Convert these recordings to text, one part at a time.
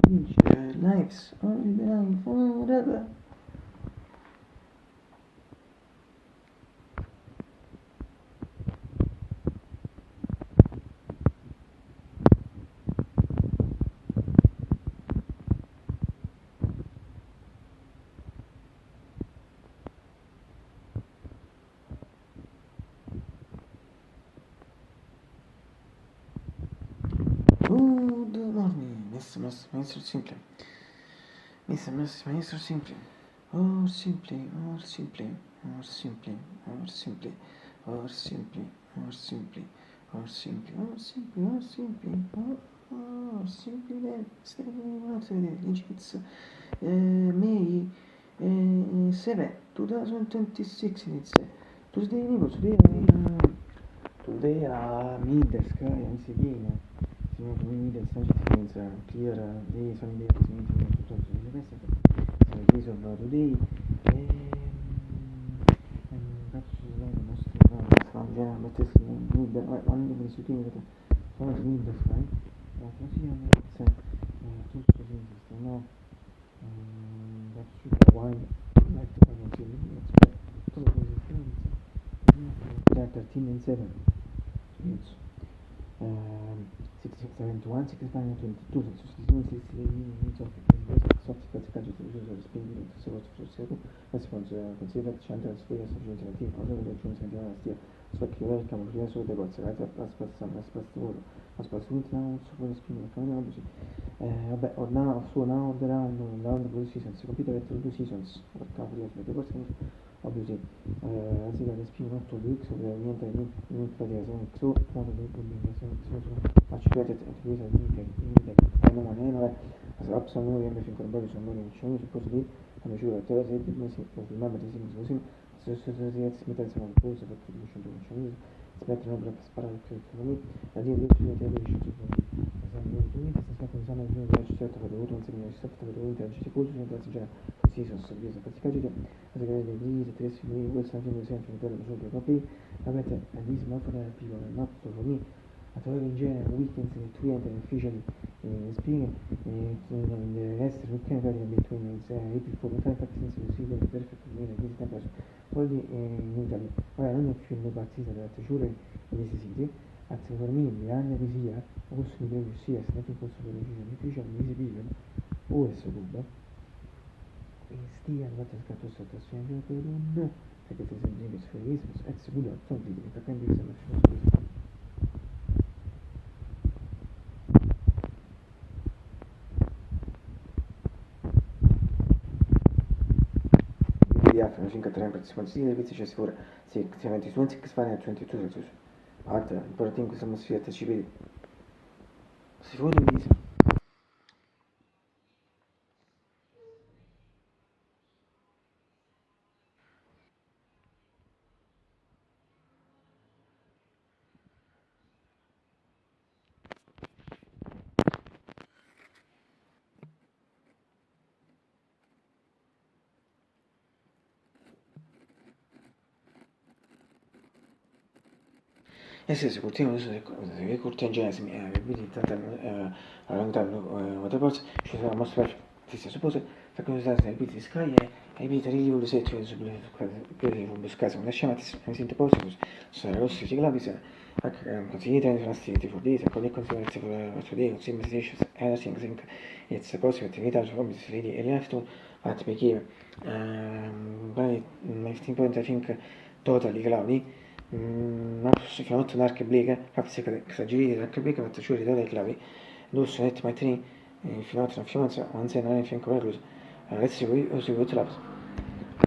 vincere lives online forever. Good morning, Mr. Simple. Mr. Simple. Or simply, or simply, or simply, or simply, or simply, or simply, or simply, or simply, or simply, or simply that it's May 7, 2026. It's today Middesk and Sigina. Means clear day, sunny day, tutto questo. So days of today perhaps most from general methods need one of the shooting that some of need the sky. Così it's tutto questo, no? That should wine like the financial tutto questo. That 13 and 7. It's 6671, 6522, sostituzioni soffica ciccaggio di spingere il secondo considera centro della sfera sorgente latina, cosa che le giunge sentiamo la stia, spacchiare il camorriere solo dei cose, la spazzatura, la spazzatura, non so come spingere, come non dici. Vabbè, now, so now there are the blue seasons, computer at 2 seasons, per camorriere, per cose obviously, así que les pido nuestro X, obviamente, mi platicación XO, cuando mi publicación activated activities in manera, as absolutely everything converted to money insurance, supposedly, and the sugar tells it, remember this is Muslim, associates methods of pose of attribution to insurance, it's better not to sparare for me, la dia di utility attribution to esame di utility, sta stato un esame di utility certo per dovuto insegnare software per dovuto agire curso in classe già così sono servizi praticati la segretaria di Lisa, Tracy, Wilson, Jimmy, Sempre, Nicola, Giulio, Copy, avete a this not for the people, not for me, a trovare in genere weekends and tweet and officially speaking in the rest of the category between its 84.5 since you see the perfect mean this temperature only in Italy. Ora non è più una partita della Teciura in questi siti, anzi per me l'anno di sia, posso dire che sia, se non posso dire che sia difficile, mi si vive, o è solo stia andate a scatto sotto sempre per un perché ti senti che sferi ex sicuro non ti devi capire che sono scusa PDF 5 partecipanti di c'è sicura sì se avete su 6 fare 22 Celsius altra importante in questa atmosfera ci vedi sicuro di sì, se continuo adesso se curte in genere vedi tanta allontanare altre cose ci sarà mostrare ti si suppose per considerare se vedi Sky e vedi rivolo se tu per un scaso una scema mi sento posto sono rossi ciclavi se consigliate nelle nostre fortezze con le conseguenze per il nostro Dio sim decisions anything think it's a possible attività su come si vedi e riafto fatti perché by 15 I think totally cloudy نفس في نوت نارك بليجا حفظ كسجلي نارك بليجا متشوري دولة كلاوي دوس نت ماتري في نوت في منسى وانسى ناري في انكويروز adesso si vuoi trovare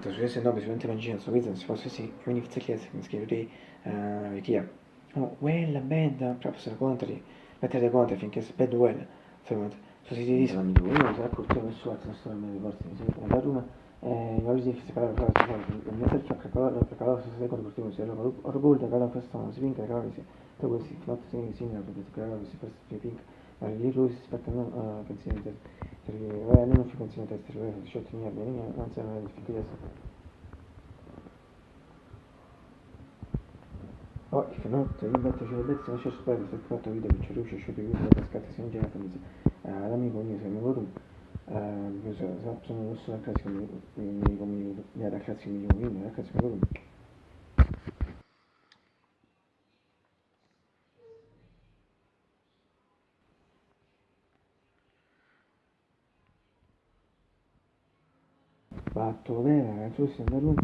to se no bisogna mangiare so vedi se fosse sì quindi fizza chiesa mi scrivo di vecchia oh quella bella proprio se contri mettere conto finché si bella quella fermate so si dice non mi dico io non so accorto messo altro sto nelle porte mi sembra andare una oggi si separare la cosa il messaggio che calava se secondo portiamo se orgoglio che calava questo non si vinca calava si to questi flot si ne avete calava si first pink ma lì lui si aspettano pensieri perché non fi pensieri test cioè 18 mila bene non c'è una difficoltà oh if not io metto c'è il pezzo non c'è spazio se fatto video che ci riesce a uscire video per scattare in genere l'amico mio si chiama Rum, sono rosso la classe mi ha la classe mi dico la classe mi Rum. Fatto bene, tu sei andato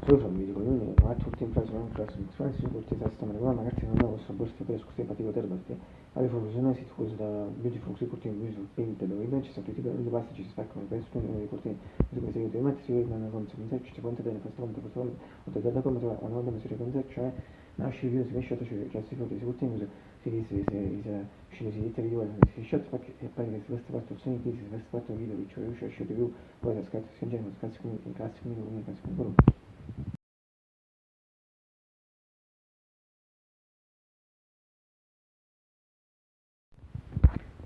solo mi dico io ma tutti in frase non classe mi fai su tutti testa ma magari non ho questo borsa per scusi patico terbaste alle professioni si scusa da beautiful si cortini beautiful paint dove invece sono tutti i pasti ci si staccano per studio nei cortini di come si vede ma si vede una conseguenza ci si può bene questo o da come si va una volta si riconzetta cioè nasce io si esce cioè si fa si cortini si dice di si scelta e poi che si veste fatto sogni si veste fatto video che cioè riesce più poi la scatto si genera scatto come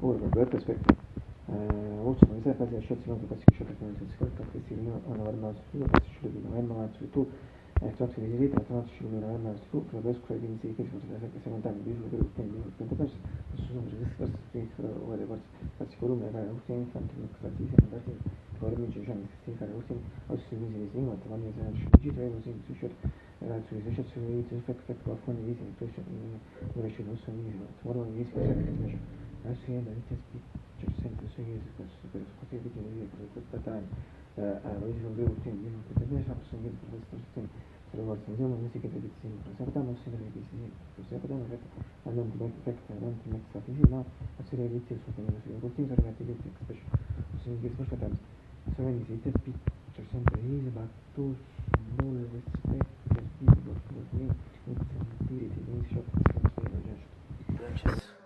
ora per aspetta oltre a questa fase scelta non si scelta che non si scelta questi non avranno su questi scelti non avranno su tu tratto di vita tratto ci non avranno su per la scuola di che si poteva che si mandava di per il perso sono queste cose che ora farsi columna era ultimo infante non stati sempre poi mi dice si fare ultimo oggi si mi si ma quando si è uscito e così si scelta era su si scelta su di effetto qualcuno di visi non riesce non so di ora di visi adesso io da vita c'è sempre su io per scoprire di questa time oggi sono due ultimi io non potevo ne sapere che per questo sistema se lo guardo vediamo musica di edizione però se potevamo si deve dire se potevamo a non di effect non di next up no a serie di edizione su come si continua a rimettere di special so che special times so when is it c'è sempre is but to no respect the people for me it's ability in short just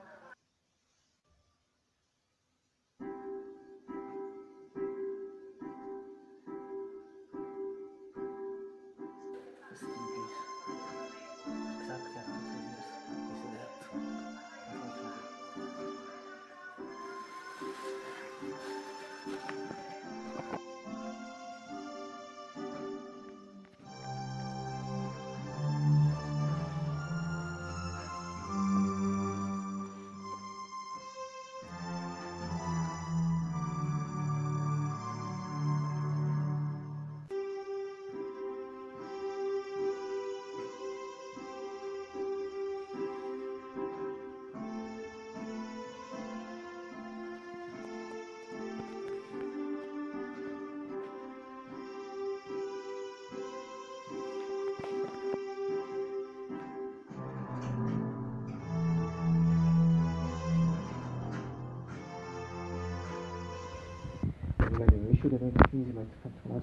riuscire a finire ma fatto una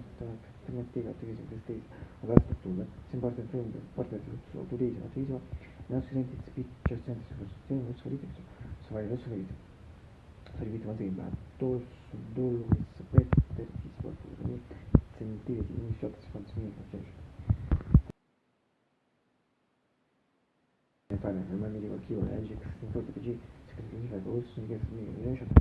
alternativa attivismo questi alla struttura si importa prendere porta l'autorismo attivismo non si sente speech sense su sostegno non so dite so fare adesso vedete servite ma sembra tos dolo sapete per chi si può sentire di un shot si fanno cioè fare ma mi dico chi vuole legge che si porta PG si significa che questo significa che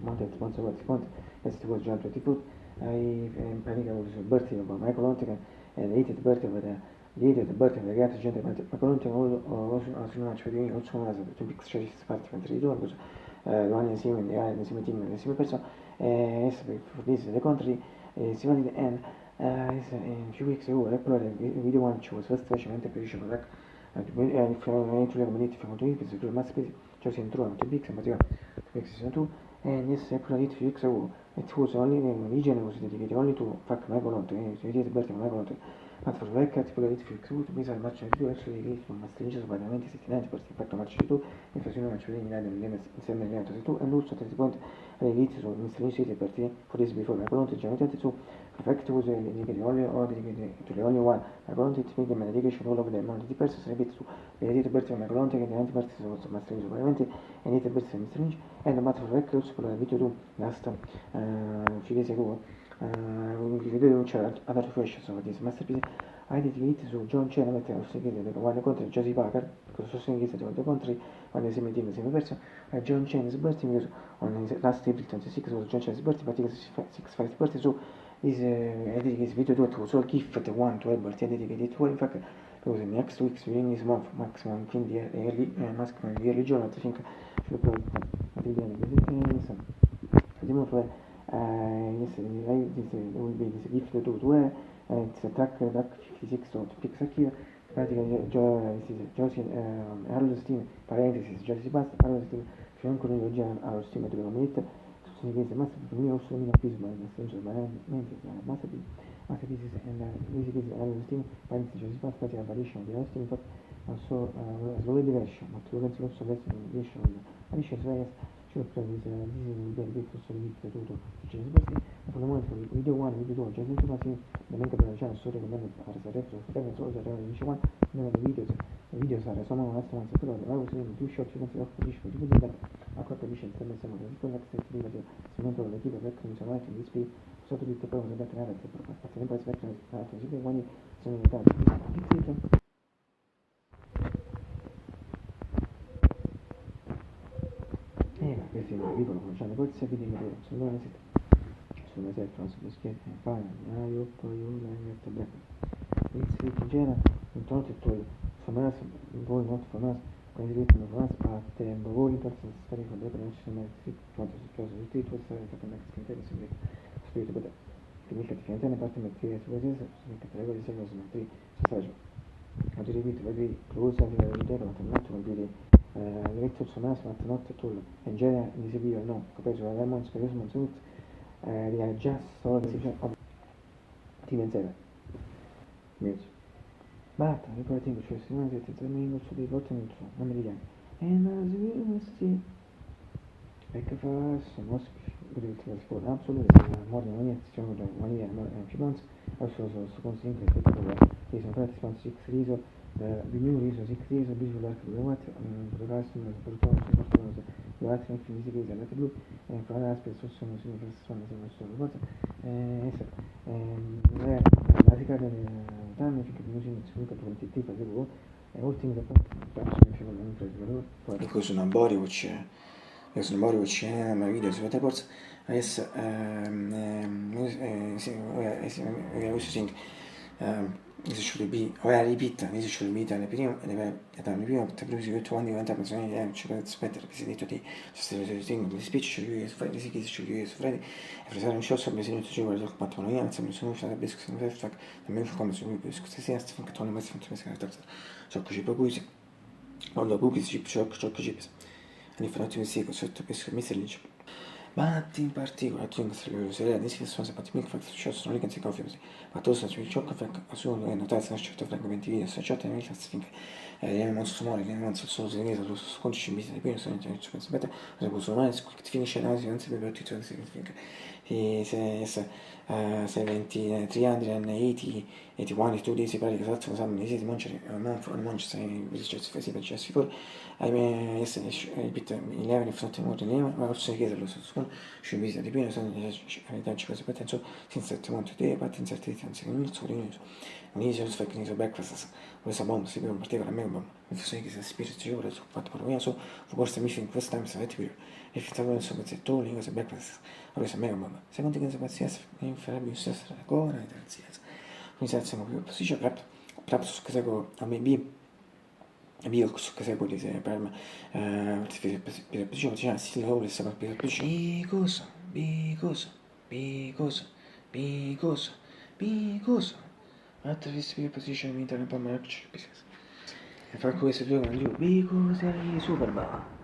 mounted consequence as it was John 24 I panic was birthday of Michael Ontigan and the 80th birthday of the 80th birthday of the Gata Gente Michael Ontigan also sono una cioè also una to big stretch party mentre i due vanno insieme insieme team insieme persone for this the country si va di end is in few weeks ago uploaded video one show was first specialmente per riuscire a finalmente le monete fanno tutti per il mass space cioè si entrò in big sembra season 2 and yes uploaded few weeks ago it was only in region was dedicated only to fuck my colon to the birthday of my colon but for like uploaded few weeks ago to be match video actually released from stringes sbagliamenti 69% fatto match 2 e facendo match video insieme agli altri 2 and also 30 point all'inizio su Mr. City partì for this before my colon generally su perfect was dedicated only or dedicated to the only one my colon to make them dedication all over the amount di persone sarebbe su dedicated birthday of my colon che diventi parte su ma stringes sbagliamenti e dedicated birthday of Mr. Lynch and matter of fact also per il video 2 last few days ago il video non c'era other refreshes of this masterpiece I dedicated su John Cena mettere lo seguire da one contro Josie Parker questo sostenere da contro quando si metteva insieme perso John Cena's birthday because on his last April 26 was John Cena's birthday but 6 birthday so is dedicated video 2 to so gift one to birthday dedicated to in fact close next week's within this month maximum in the early maximum in the early June. I think should probably vediamo poi this will be this gift to where it's a track 56 dot pixel here praticamente Josie allo Steam parentesi Josie basta allo Steam c'è ancora un'idea allo Steam dove comunità tutti i casi ma se per me ho solo una pisma nel senso masterpieces and music is allo Steam parentesi Josie basta pratica variation di allo Steam also slowly diversion ma tu pensi also verso variation variation various should this is very big for solid tutto c'è basta for the moment for video 1 video 2 just into passing the main capitolo channel story con me fare retro scrivere solo da dice 1 nella video sarà sono una stanza però la cosa più short ci considero position tipo di a quattro vicende sembra che si può accedere di video se non trovo l'equipe per come sono anche display sotto tutto però se battere per fare sempre aspetta si vede quando sono in età questi dicono conosciamo poi se vedi che sono una set non so che fare io poi io la metto black inizio in genere intanto tu famous voi not famous quindi ritmo famous parte voi in terza storia con le premesse sono quanto si chiama il titolo sarà fatto next criterio sempre spirito per quindi praticamente ne parte mettere su questo sono categorie di servizio metri passaggio a dire di vedi close a vedere ma tornato con più Director Sonas not at all. In genere in this video no, compared to Lemons, Charisma, Suit, they are just solo the section of Team and Seven. News. But reporting which was seen that it's remaining also the bottom intro, non mi diamo. And as we must see, like for us, most good for absolutely more than 1 year, stronger than 1 year, more than a few months, also considering the effect of this on practice on 6 reasons. The new reason 6 years of visual art for what progressive performance the art and physical is a lot blue and for other aspects also non sono cosa la rica del danno che musica sulla quantità di lavoro e ultimi da parte because on body which my video is reports yes also think this should be repeat this should be done prima per produrre tutto quando diventa persone ci per aspettare che si detto di sostenere di speech should use Friday si chiede should use Friday e fare un show sobre se ci vuole il patto non è sempre sono stata discussione per fare nemmeno come su discussione si è stato che torna mai sempre si è ciò che ci propose quando pubblici ciò che ci e infatti mi seguo sotto questo mi serve but in particular tu se di si sono sapati mica fare successo non li che si conferma ma tu sai ciò che fa assumo che notazione una certa frequenza video se c'è nel classifica non sono non sono segnato lo sconci mi di più sono ci penso bene se posso mai che finisce la non si per tutto significa e se 70 380 81 tu dici pare che esatto non si mangiare non ci sei successo si per ci fuori I essere bit 11 fronte molto neve ma posso chiedere lo stesso ci visita di più sono ci penso penso senza molto di patenza non so non è solo fare che breakfast questa bomba si per un particolare mega bomba mi fa che si spirito io ho fatto per me so forse mi fin questa time sai più e effettivamente so che tu lì cosa breakfast questa mega bomba secondo che pazienza in farebbe stessa ancora e terzienza mi senza più posizione prep su che seguo a me bio su che seguo di per me per posizione si lavora sta per posizione because after this position mi interessa per me e fa questo gioco giù because è super bravo.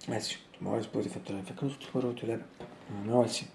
Eh sì, ma ora si può fare tutto quello che tu leva. Non è sì.